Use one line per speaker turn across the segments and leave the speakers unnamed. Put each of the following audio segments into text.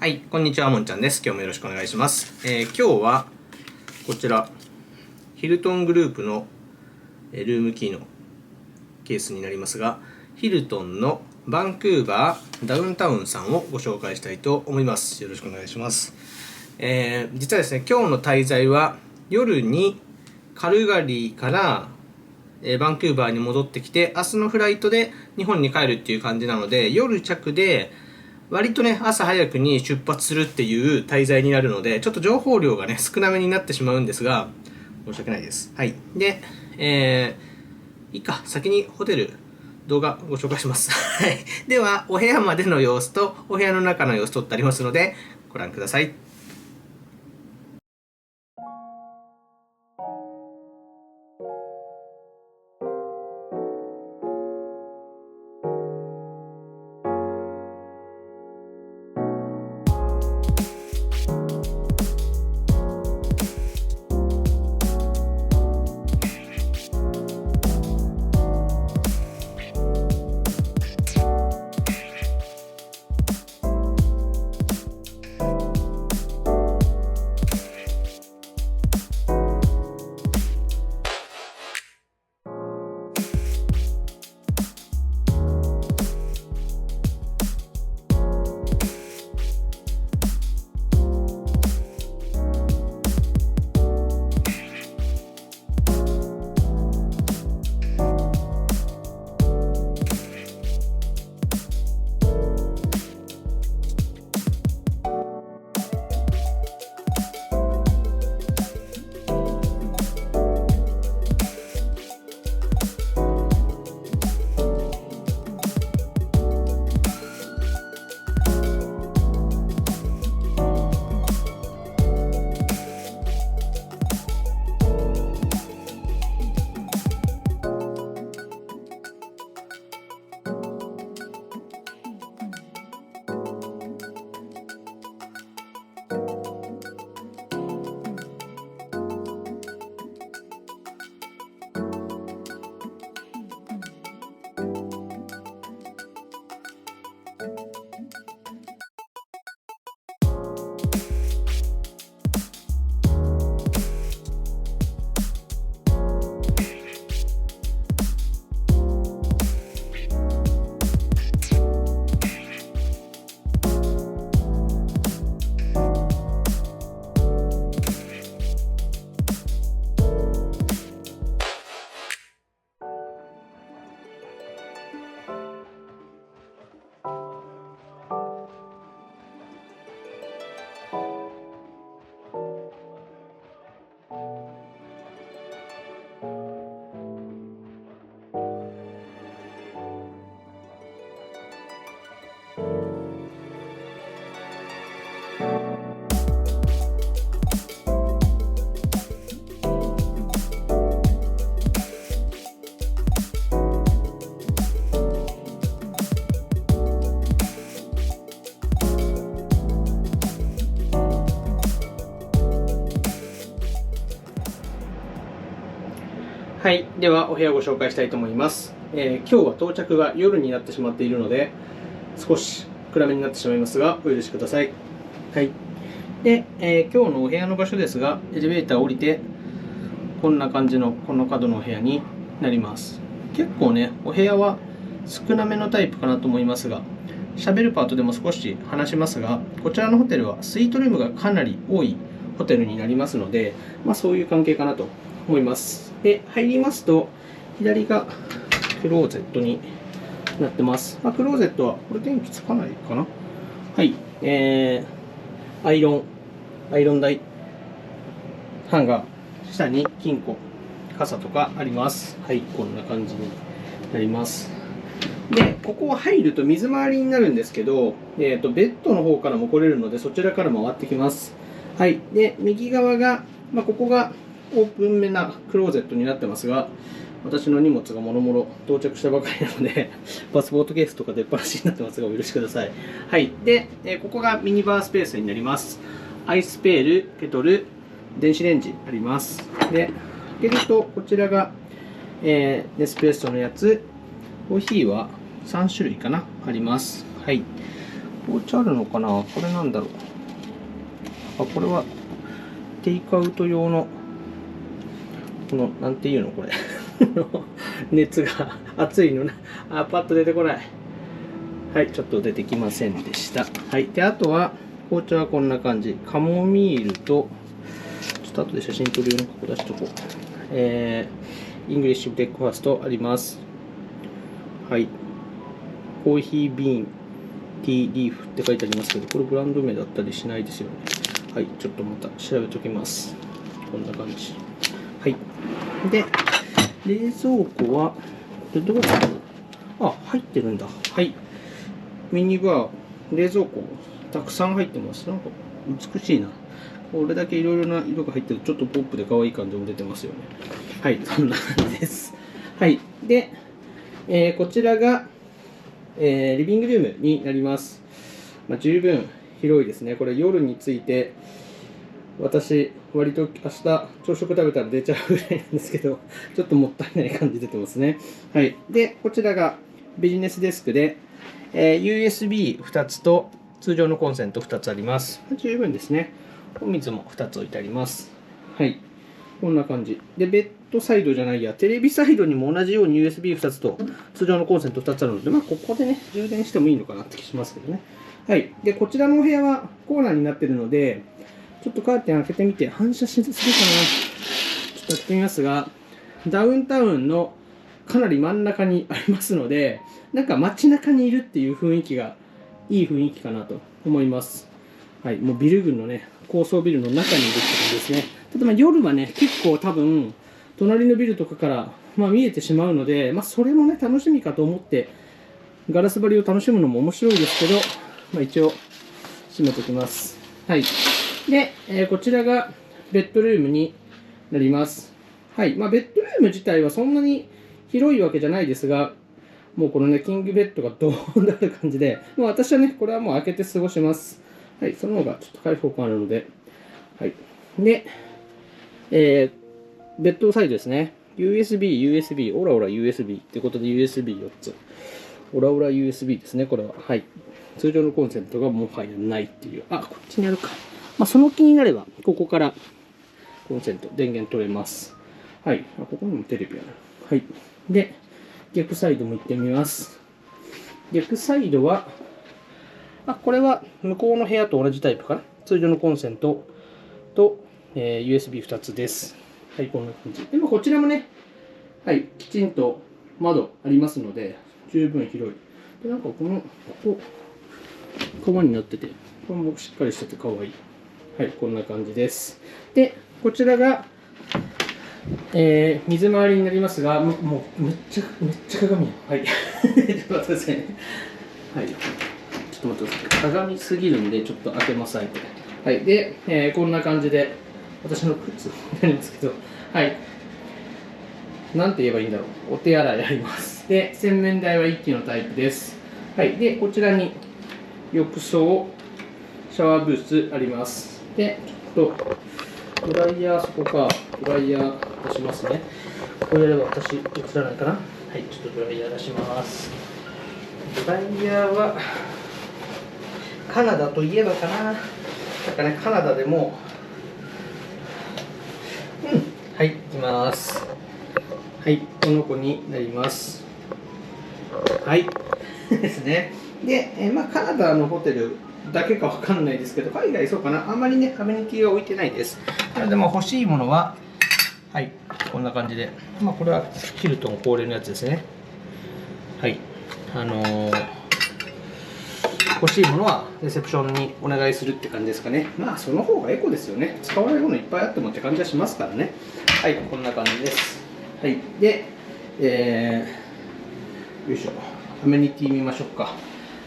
はい、こんにちは、もんちゃんです。今日もよろしくお願いします。今日はこちらヒルトングループのルームキーのケースになりますが、ヒルトンのバンクーバーダウンタウンさんをご紹介したいと思います。よろしくお願いします。実はですね、今日の滞在は夜にカルガリーからバンクーバーに戻ってきて、明日のフライトで日本に帰るっていう感じなので、夜着で割とね、朝早くに出発するっていう滞在になるので、ちょっと情報量がね、少なめになってしまうんですが、申し訳ないです。はい。で、いいか、先にホテル、動画ご紹介します。はい。では、お部屋までの様子と、お部屋の中の様子撮ってありますので、ご覧ください。はい。では、お部屋をご紹介したいと思います。今日は到着が夜になってしまっているので、少し暗めになってしまいますが、お許しください。はい。で、今日のお部屋の場所ですが、エレベーターを降りて、こんな感じの、この角のお部屋になります。結構ね、お部屋は少なめのタイプかなと思いますが、喋るパートでも少し話しますが、こちらのホテルはスイートルームがかなり多いホテルになりますので、そういう関係かなと思います。で、入りますと、左がクローゼットになってます。クローゼットは、これ電気つかないかな。はい。アイロン台、ハンガー、下に金庫、傘とかあります。はい、こんな感じになります。で、ここは入ると水回りになるんですけど、ベッドの方からも来れるので、そちらから回ってきます。はい。で、右側が、ここがオープンめなクローゼットになってますが、私の荷物がもろもろ到着したばかりなので、パスポートケースとか出っ放しになってますが、お許しください。はい。で、ここがミニバースペースになります。アイスペール、ケトル、電子レンジあります。で、開けると、こちらが、ネスプレッソのやつ、コーヒーは3種類かなあります。はい。紅茶あるのかな。これなんだろう。あ、これはテイクアウト用の、この、なんていうのこれ。熱が熱いのな。あ、パッと出てこない。はい、ちょっと出てきませんでした。はい。で、あとは、紅茶はこんな感じ。カモミールと、ちょっと後で写真撮るようにここ出しとこう。イングリッシュブレックファーストあります。はい。コーヒービーン、ティーリーフって書いてありますけど、これブランド名だったりしないですよね。はい、ちょっとまた調べておきます。こんな感じ。はい。で、冷蔵庫は、どうですか？あ、入ってるんだ。はい。ミニバー、冷蔵庫、たくさん入ってます。なんか、美しいな。これだけいろいろな色が入ってると、ちょっとポップで可愛い感じも出てますよね。はい、そんな感じです。はい。で、こちらが、リビングルームになります。まあ、十分広いですね。これ夜について、私、割と明日朝食食べたら出ちゃうぐらいなんですけど、ちょっともったいない感じ出てますね。はい。で、こちらがビジネスデスクで、USB2 つと通常のコンセント2つあります。十分ですね。お水も2つ置いてあります。はい。こんな感じ。で、ベッドサイドじゃないや、テレビサイドにも同じように USB2 つと通常のコンセント2つあるので、まあ、ここでね、充電してもいいのかなって気しますけどね。はい。で、こちらのお部屋はコーナーになっているので、ちょっとカーテン開けてみて、反射するかな。ちょっと開けてみますが、ダウンタウンのかなり真ん中にありますので、なんか街中にいるっていう雰囲気が、いい雰囲気かなと思います。はい。もうビル群のね、高層ビルの中にいるって感じですね。ただまあ夜はね、結構多分、隣のビルとかから、まあ、見えてしまうので、まあ、それもね、楽しみかと思って、ガラス張りを楽しむのも面白いですけど、まあ、一応、閉めておきます。はい。で、こちらがベッドルームになります。はい。まあ、ベッドルーム自体はそんなに広いわけじゃないですが、もうこのね、キングベッドがドーンとある感じで、もう私はね、これはもう開けて過ごします。はい。その方がちょっと開放感あるので、はい。で、ベッドサイドですね。USB、オラオラ USB ってことで USB4 つ。オラオラ USB ですね、これは。はい。通常のコンセントがもはやないっていう。あ、こっちにあるか。まあ、その気になれば、ここからコンセント、電源取れます。はい。あ、ここにもテレビある。はい。で、逆サイドも行ってみます。逆サイドは、これは向こうの部屋と同じタイプかな。通常のコンセントと、USB2 つです。はい、こんな感じ。でもこちらもね、はい、きちんと窓ありますので、十分広い。で、なんかここ、革になってて、これもしっかりしてて可愛い。はい、こんな感じです。で、こちらが、水回りになりますが、もうめっちゃ鏡。はい。ちょっと待ってくださいね。はい。ちょっと待ってください。鏡すぎるんで、ちょっと開けます、はい。はい。で、こんな感じで、私の靴になりますけど、はい。なんて言えばいいんだろう。お手洗いあります。で、洗面台は一気のタイプです。はい。で、こちらに浴槽、シャワーブースあります。で、ちょっと、ドライヤー、そこか、ドライヤー出しますね。これやれば私、映らないかな。はい、ちょっとドライヤー出します。ドライヤーは、カナダといえばかな。なんかね、カナダでも、はい、いきます。はい、この子になります。はい、ですね。で、まあ、カナダのホテルだけかわかんないですけど、海外そうかな、あんまりね、アメニティは置いてないです。なので、まあ、欲しいものは、はい、こんな感じで、まあ、これはヒルトン恒例のやつですね。はい、欲しいものはレセプションにお願いするって感じですかね。まあ、その方がエコですよね。使わないものいっぱいあってもって感じはしますからね。はい、こんな感じです。はい、で、よいしょ、アメニティ見ましょうか。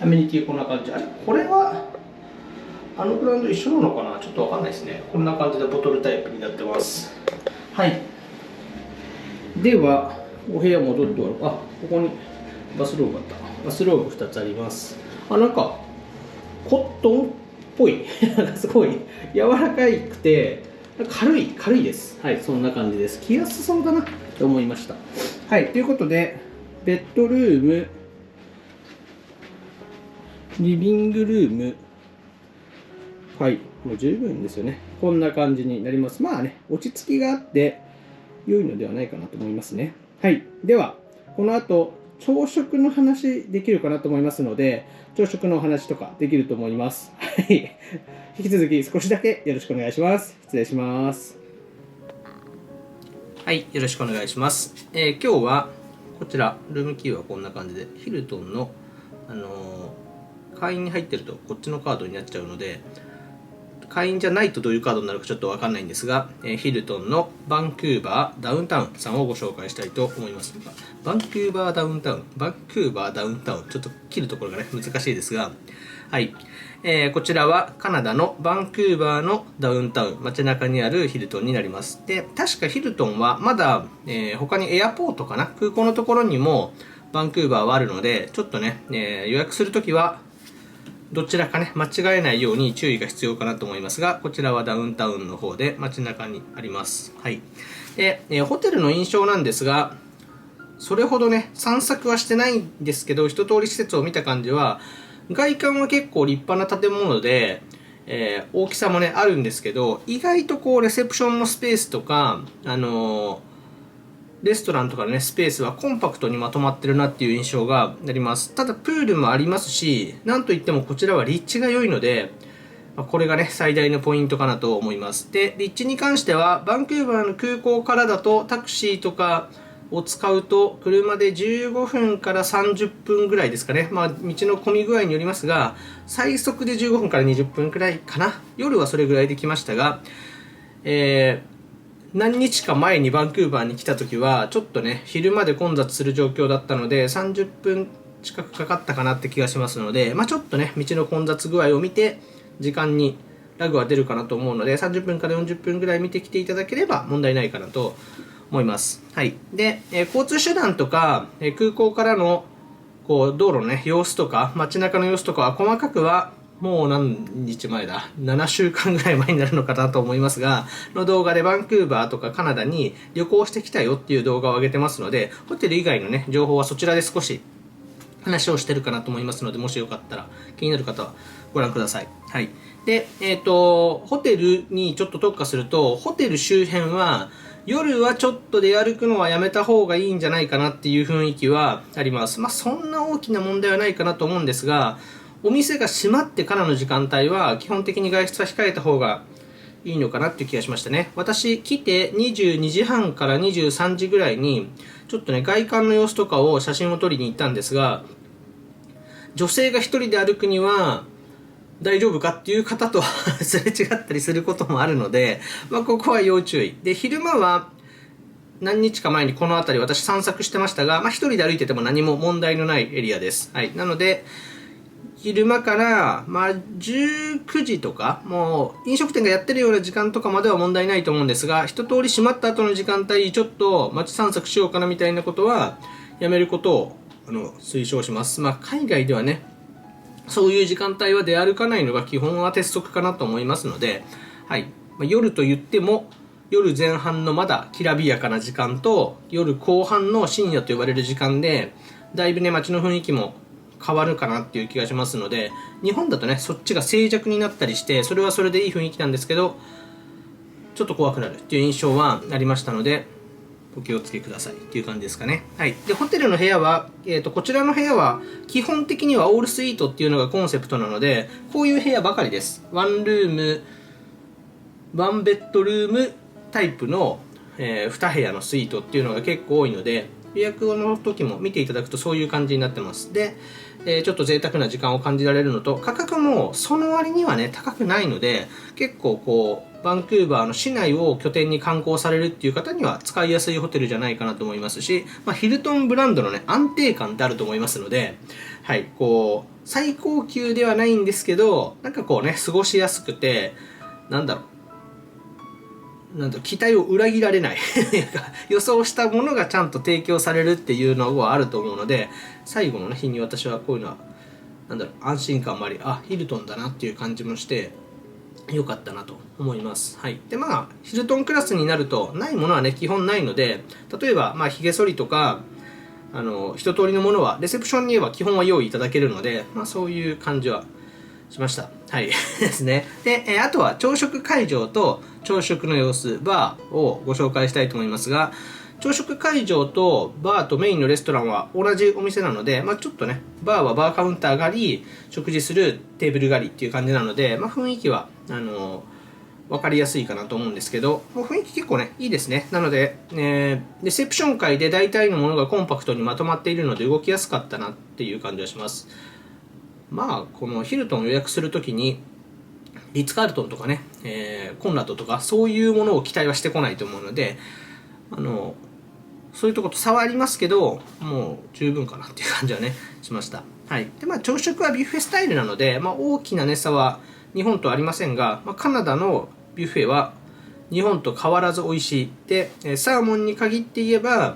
アメニティこんな感じ。あれ、これはあのブランド一緒なのかな、ちょっとわかんないですね。こんな感じでボトルタイプになってます。はい。では、お部屋戻っておる。ここにバスローブあった。バスローブ2つあります。なんか、コットンっぽい。すごい柔らかくて、軽いです。はい、そんな感じです。着やすそうだなと思いました。はい、ということで、ベッドルーム、リビングルーム。はい、もう十分ですよね。こんな感じになります。まあね、落ち着きがあって良いのではないかなと思いますね。はい、では、この後、朝食の話できるかなと思いますので、朝食のお話とかできると思います。はい。引き続き少しだけよろしくお願いします。失礼します。はい、よろしくお願いします。今日はこちら、ルームキーはこんな感じで、ヒルトンの、会員に入ってるとこっちのカードになっちゃうので、会員じゃないとどういうカードになるかちょっとわかんないんですが、ヒルトンのバンクーバーダウンタウンさんをご紹介したいと思います。バンクーバーダウンタウン、ちょっと切るところがね、難しいですが、はい。こちらはカナダのバンクーバーのダウンタウン、街中にあるヒルトンになります。で、確かヒルトンはまだ、他にエアポートかな、空港のところにもバンクーバーはあるので、ちょっとね、予約するときは、どちらかね、間違えないように注意が必要かなと思いますが、こちらはダウンタウンの方で街中にあります。はい。で、ホテルの印象なんですが、それほどね、散策はしてないんですけど、一通り施設を見た感じは、外観は結構立派な建物で、大きさもね、あるんですけど、意外とこう、レセプションのスペースとか、レストランとかのね、スペースはコンパクトにまとまってるなっていう印象があります。ただ、プールもありますし、なんといってもこちらは立地が良いので、これがね、最大のポイントかなと思います。で、立地に関しては、バンクーバーの空港からだと、タクシーとかを使うと、車で15分から30分ぐらいですかね。まあ、道の混み具合によりますが、最速で15分から20分くらいかな。夜はそれぐらいで来ましたが、何日か前にバンクーバーに来た時はちょっとね昼まで混雑する状況だったので30分近くかかったかなって気がしますので、ちょっとね道の混雑具合を見て時間にラグは出るかなと思うので30分から40分ぐらい見てきていただければ問題ないかなと思います。はい。で、交通手段とか、空港からのこう道路のね様子とか街中の様子とかは細かくはもう何日前だ ?7 週間ぐらい前になるのかなと思いますが、の動画でバンクーバーとかカナダに旅行してきたよっていう動画を上げてますので、ホテル以外のね、情報はそちらで少し話をしてるかなと思いますので、もしよかったら気になる方はご覧ください。はい。で、ホテルにちょっと特化すると、ホテル周辺は夜はちょっと出歩くのはやめた方がいいんじゃないかなっていう雰囲気はあります。そんな大きな問題はないかなと思うんですが、お店が閉まってからの時間帯は基本的に外出は控えた方がいいのかなっていう気がしましたね。私来て22時半から23時ぐらいにちょっとね外観の様子とかを写真を撮りに行ったんですが、女性が一人で歩くには大丈夫かっていう方とすれ違ったりすることもあるので、ここは要注意で、昼間は何日か前にこの辺り私散策してましたが、一人で歩いてても何も問題のないエリアです。はい。なので昼間から、19時とか、もう飲食店がやってるような時間とかまでは問題ないと思うんですが、一通り閉まった後の時間帯、ちょっと街散策しようかなみたいなことは、やめることを推奨します。海外ではね、そういう時間帯は出歩かないのが基本は鉄則かなと思いますので、はい。夜と言っても、夜前半のまだきらびやかな時間と、夜後半の深夜と呼ばれる時間で、だいぶね、街の雰囲気も変わるかなっていう気がしますので、日本だとねそっちが静寂になったりしてそれはそれでいい雰囲気なんですけど、ちょっと怖くなるっていう印象はありましたのでお気をつけくださいっていう感じですかね。はい。でホテルの部屋は、こちらの部屋は基本的にはオールスイートっていうのがコンセプトなので、こういう部屋ばかりです。ワンルームワンベッドルームタイプの、2部屋のスイートっていうのが結構多いので、予約の時も見ていただくとそういう感じになってます。で、ちょっと贅沢な時間を感じられるのと、価格もその割にはね高くないので、結構こうバンクーバーの市内を拠点に観光されるっていう方には使いやすいホテルじゃないかなと思いますし、ヒルトンブランドのね安定感ってあると思いますので、はい、こう最高級ではないんですけど、なんかこうね過ごしやすくて、期待を裏切られない予想したものがちゃんと提供されるっていうのはあると思うので、最後の、日に私はこういうのは安心感もあり、ヒルトンだなっていう感じもして良かったなと思います。はい。でヒルトンクラスになるとないものはね基本ないので、例えば髭剃りとか一通りのものはレセプションに言えば基本は用意いただけるので、そういう感じはしました。はいですね。で、あとは朝食会場と朝食の様子、バーをご紹介したいと思いますが、朝食会場とバーとメインのレストランは同じお店なので、ちょっとね、バーはバーカウンターがあり、食事するテーブルがありっていう感じなので、雰囲気は、分かりやすいかなと思うんですけど、もう雰囲気結構ね、いいですね。なので、レセプション会で大体のものがコンパクトにまとまっているので動きやすかったなっていう感じがします。このヒルトンを予約するときに、リッツ・カールトンとかね、コンラッドとか、そういうものを期待はしてこないと思うので、そういうところと差はありますけど、もう十分かなっていう感じはね、しました。はい。で、朝食はビュッフェスタイルなので、大きなね、差は日本とありませんが、カナダのビュッフェは日本と変わらず美味しい。で、サーモンに限って言えば、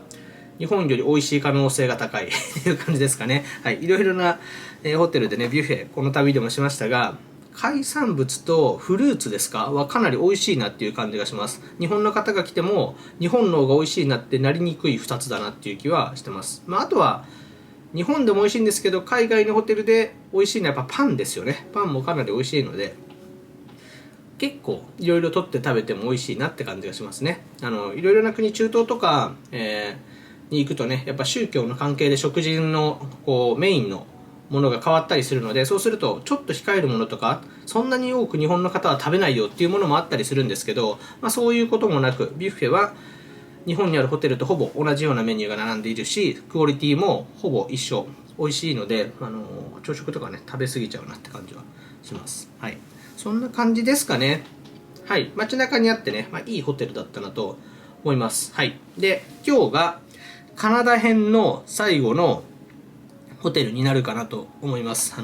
日本より美味しい可能性が高いという感じですかね。はい。いろいろな、ホテルでね、ビュッフェ、この旅でもしましたが、海産物とフルーツですかはかなり美味しいなっていう感じがします。日本の方が来ても、日本の方が美味しいなってなりにくい2つだなっていう気はしてます。あとは、日本でも美味しいんですけど、海外のホテルで美味しいのはやっぱパンですよね。パンもかなり美味しいので、結構いろいろ取って食べても美味しいなって感じがしますね。いろいろな国、中東とか、に行くとね、やっぱ宗教の関係で食事のメインのものが変わったりするので、そうするとちょっと控えるものとか、そんなに多く日本の方は食べないよっていうものもあったりするんですけど、そういうこともなく、ビュッフェは日本にあるホテルとほぼ同じようなメニューが並んでいるし、クオリティもほぼ一緒、美味しいので、朝食とかね、食べ過ぎちゃうなって感じはします。はい。そんな感じですかね。はい。街中にあってね、いいホテルだったなと思います。はい。で、今日がカナダ編の最後のホテルになるかなと思います。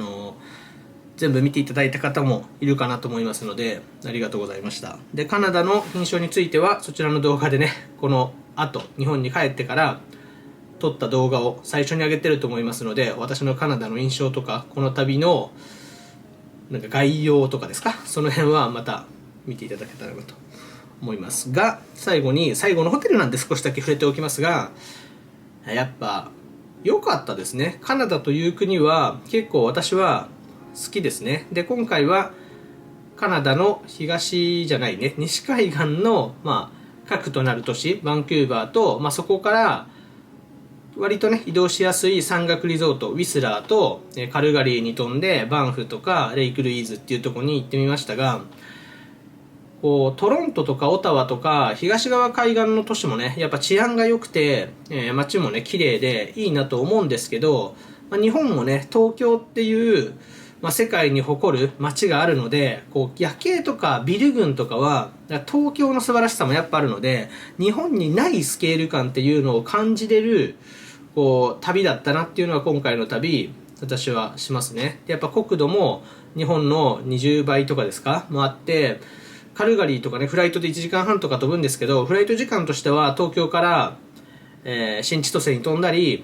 全部見ていただいた方もいるかなと思いますので、ありがとうございました。で、カナダの印象については、そちらの動画でね、この後、日本に帰ってから撮った動画を最初に上げてると思いますので、私のカナダの印象とか、この旅のなんか概要とかですか、その辺はまた見ていただけたらなと思いますが、最後のホテルなんで少しだけ触れておきますが、やっぱ良かったですね。カナダという国は結構私は好きですね。で、今回はカナダの西海岸の核となる都市バンクーバーと、そこから割とね移動しやすい山岳リゾートウィスラーとカルガリーに飛んでバンフとかレイクルイーズっていうところに行ってみましたが、トロントとかオタワとか東側海岸の都市もねやっぱ治安が良くて、街もね綺麗でいいなと思うんですけど、日本もね東京っていう、世界に誇る街があるので、夜景とかビル群とかは東京の素晴らしさもやっぱあるので、日本にないスケール感っていうのを感じれる旅だったなっていうのは今回の旅私はしますね。でやっぱ国土も日本の20倍とかですかもあって、カルガリーとかねフライトで1時間半とか飛ぶんですけど、フライト時間としては東京から、新千歳に飛んだり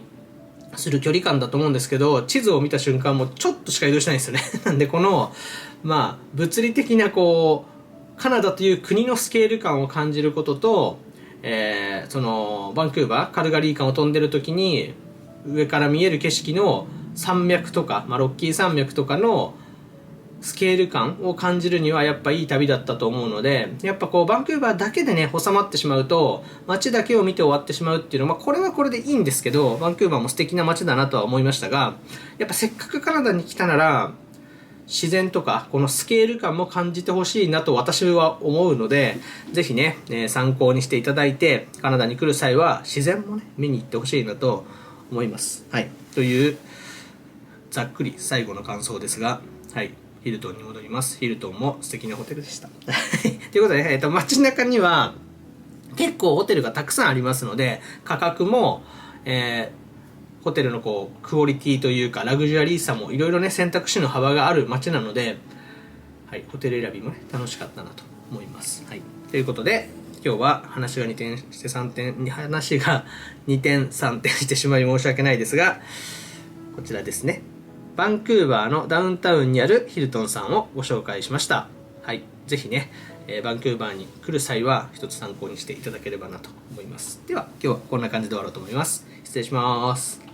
する距離感だと思うんですけど、地図を見た瞬間もちょっとしか移動しないんですよねなんでこの物理的なカナダという国のスケール感を感じることと、そのバンクーバーカルガリー間を飛んでる時に上から見える景色の山脈とか、ロッキー山脈とかのスケール感を感じるにはやっぱいい旅だったと思うので、やっぱバンクーバーだけでね収まってしまうと街だけを見て終わってしまうっていうのは、これはこれでいいんですけど、バンクーバーも素敵な街だなとは思いましたが、やっぱせっかくカナダに来たなら自然とかこのスケール感も感じてほしいなと私は思うので、ぜひね、参考にしていただいてカナダに来る際は自然もね見に行ってほしいなと思います。はい、というざっくり最後の感想ですが、はい、ヒルトンに戻ります。ヒルトンも素敵なホテルでしたということで、街中には結構ホテルがたくさんありますので、価格も、ホテルのクオリティというかラグジュアリーさもいろいろね選択肢の幅がある街なので、はい、ホテル選びもね楽しかったなと思います。はい、ということで今日は話が2点して3点話が2点3点してしまい申し訳ないですが、こちらですね、バンクーバーのダウンタウンにあるヒルトンさんをご紹介しました。はい、ぜひね、バンクーバーに来る際は一つ参考にしていただければなと思います。では今日はこんな感じで終わろうと思います。失礼礼します。